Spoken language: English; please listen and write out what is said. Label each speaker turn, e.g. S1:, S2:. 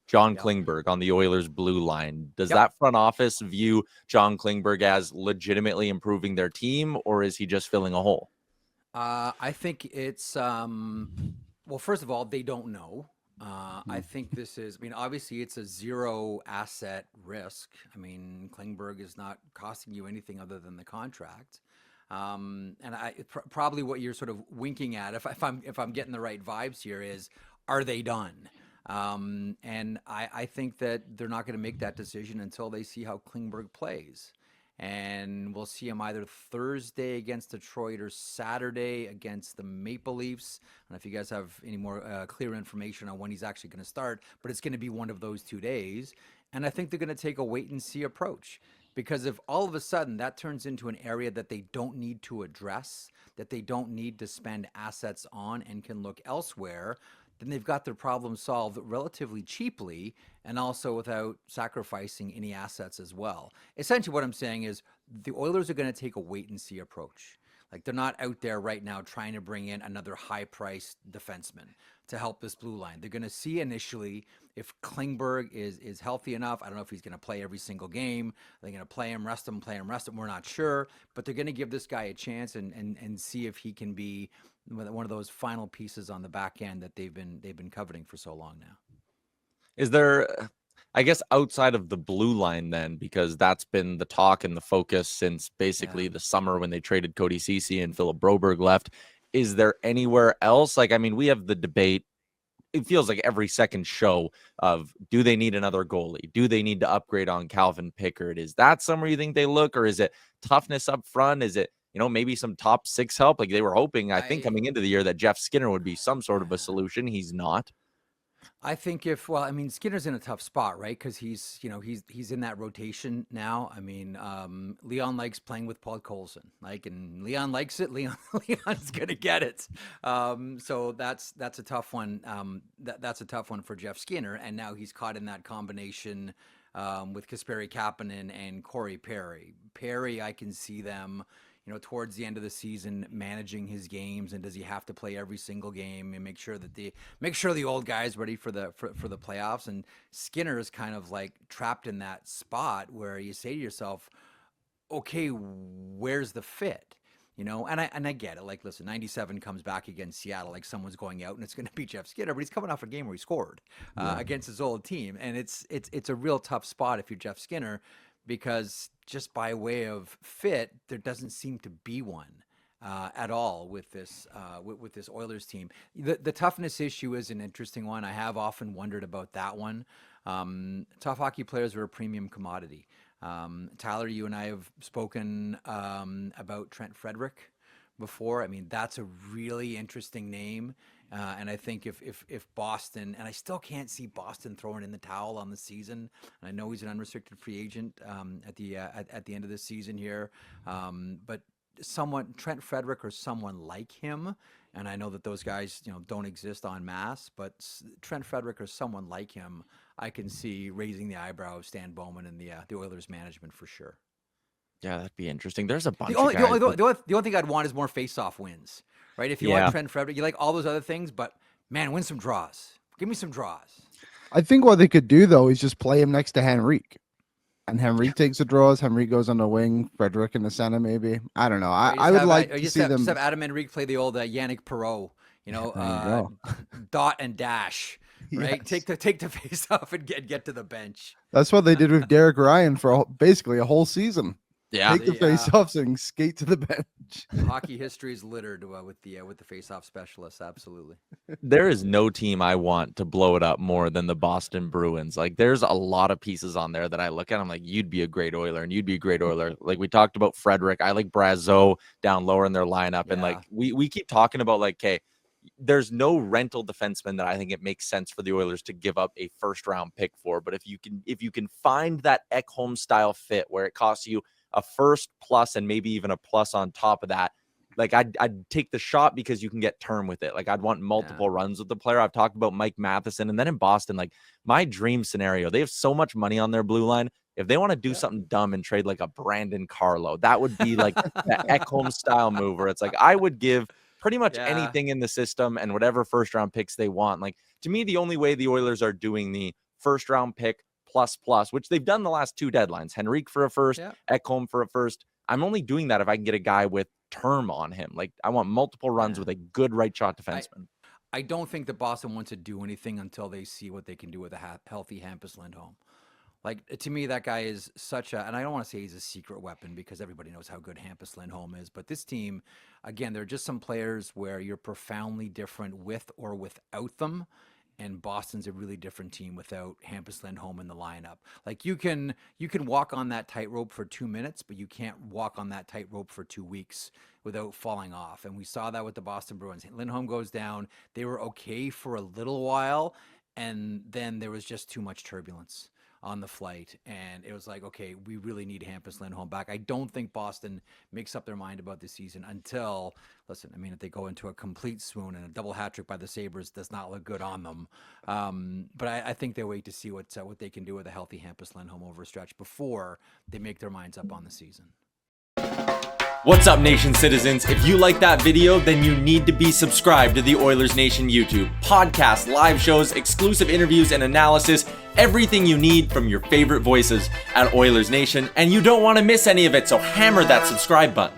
S1: John
S2: Yep.
S1: Klingberg on the Oilers blue line. Does
S2: Yep.
S1: that front office view John Klingberg as legitimately improving their team, or is he just filling a hole?
S2: I think it's well, first of all, they don't know. I think this is, I mean, obviously it's a zero asset risk. I mean, Klingberg is not costing you anything other than the contract. And probably what you're sort of winking at, if I'm getting the right vibes here, is are they done? And I think that they're not going to make that decision until they see how Klingberg plays. And we'll see him either Thursday against Detroit or Saturday against the Maple Leafs. I don't know if you guys have any more clear information on when he's actually going to start, but it's going to be one of those 2 days. And I think they're going to take a wait and see approach. Because if all of a sudden that turns into an area that they don't need to address, that they don't need to spend assets on and can look elsewhere, then they've got their problem solved relatively cheaply and also without sacrificing any assets as well. Essentially, what I'm saying is the Oilers are going to take a wait and see approach. Like they're not out there right now trying to bring in another high priced defenseman to help this blue line. They're going to see initially if Klingberg is healthy enough. I don't know if he's going to play every single game. They're going to play him, rest him, play him, rest him. We're not sure, but they're going to give this guy a chance and see if he can be one of those final pieces on the back end that they've been coveting for so long now.
S1: Is there, I guess, outside of the blue line then, because that's been the talk and the focus since basically
S2: Yeah.
S1: the summer when they traded Cody Ceci and Philip Broberg left, is there anywhere else? Like, I mean, we have the debate, it feels like every second show, of do they need another goalie? Do they need to upgrade on Calvin Pickard? Is that somewhere you think they look, or is it toughness up front? Is it, maybe some top six help? Like they were hoping, I think,
S2: I
S1: coming into the year that Jeff Skinner would be some sort of a solution. He's not.
S2: I think well, I mean, Skinner's in a tough spot, right? Because he's in that rotation now. I mean, Leon likes playing with Paul Colson, and Leon likes it. Leon's gonna get it. So that's a tough one. That's a tough one for Jeff Skinner, and now he's caught in that combination with Kasperi Kapanen and Corey Perry. Perry, I can see them towards the end of the season, managing his games, and does he have to play every single game and make sure the old guy's ready for the playoffs? And Skinner is kind of like trapped in that spot where you say to yourself, okay, where's the fit? And I get it. Like, listen, 97 comes back against Seattle, like someone's going out, and it's going to be Jeff Skinner, but he's coming off a game where he scored against his old team, and it's a real tough spot if you're Jeff Skinner, because just by way of fit, there doesn't seem to be one at all with this Oilers team. The toughness issue is an interesting one. I have often wondered about that one. Tough hockey players are a premium commodity. Tyler, you and I have spoken about Trent Frederick before. I mean, that's a really interesting name. And I think if Boston, and I still can't see Boston throwing in the towel on the season. And I know he's an unrestricted free agent at the end of this season here, but Trent Frederick or someone like him, and I know that those guys don't exist en masse, but Trent Frederick or someone like him, I can see raising the eyebrow of Stan Bowman and the Oilers management for sure.
S1: Yeah, that'd be interesting. There's a bunch
S2: The
S1: of
S2: only, the
S1: guys.
S2: only, the only thing I'd want is more face-off wins, right? If you want
S1: Yeah.
S2: Trent Frederick, you like all those other things, but man, win some draws. Give me some draws.
S3: I think what they could do though is just play him next to Henrique, and Henrique takes the draws. Henrique goes on the wing. Frederick in the center, maybe. I don't know. I would like to see them.
S2: Just have Adam Henrique play the old Yannick Perreault, dot and dash. Right,
S3: Yes.
S2: take the face off and get to the bench.
S3: That's what they did with Derek Ryan for basically a whole season.
S1: Yeah.
S3: Take the face-offs and skate to the bench.
S2: Hockey history is littered with the face-off specialists. Absolutely.
S1: There is no team I want to blow it up more than the Boston Bruins. Like, there's a lot of pieces on there that I look at. I'm like, you'd be a great Oiler, and you'd be a great Oiler. Like, we talked about Frederick. I like Brazeau down lower in their lineup.
S2: Yeah.
S1: And, like, we keep talking about, like, okay, there's no rental defenseman that I think it makes sense for the Oilers to give up a first-round pick for. But if you can find that Ekholm-style fit where it costs you a first plus and maybe even a plus on top of that, like I'd take the shot because you can get term with it. Like, I'd want multiple runs with the player. I've talked about Mike Matheson, and then in Boston, like, my dream scenario, they have so much money on their blue line. If they want to do something dumb and trade like a Brandon Carlo, that would be like that Ekholm style move where it's like, I would give pretty much anything in the system and whatever first round picks they want. Like, to me, the only way the Oilers are doing the first round pick plus, which they've done the last 2 deadlines. Henrique for a first, Ekholm for a first. I'm only doing that if I can get a guy with term on him. Like, I want multiple runs with a good right shot defenseman.
S2: I don't think that Boston wants to do anything until they see what they can do with a healthy Hampus Lindholm. Like, to me, that guy is such a, and I don't want to say he's a secret weapon because everybody knows how good Hampus Lindholm is, but this team, again, there are just some players where you're profoundly different with or without them. And Boston's a really different team without Hampus Lindholm in the lineup. Like, you can walk on that tightrope for 2 minutes, but you can't walk on that tightrope for 2 weeks without falling off. And we saw that with the Boston Bruins. Lindholm goes down. They were okay for a little while, and then there was just too much turbulence on the flight, and it was like, okay, we really need Hampus Lindholm back. I don't think Boston makes up their mind about this season until, listen, I mean, if they go into a complete swoon and a double hat trick by the Sabres does not look good on them. But I think they wait to see what they can do with a healthy Hampus Lindholm over a stretch before they make their minds up on the season.
S1: What's up, Nation citizens? If you like that video, then you need to be subscribed to the Oilers Nation YouTube. Podcasts, live shows, exclusive interviews, and analysis. Everything you need from your favorite voices at Oilers Nation. And you don't want to miss any of it, so hammer that subscribe button.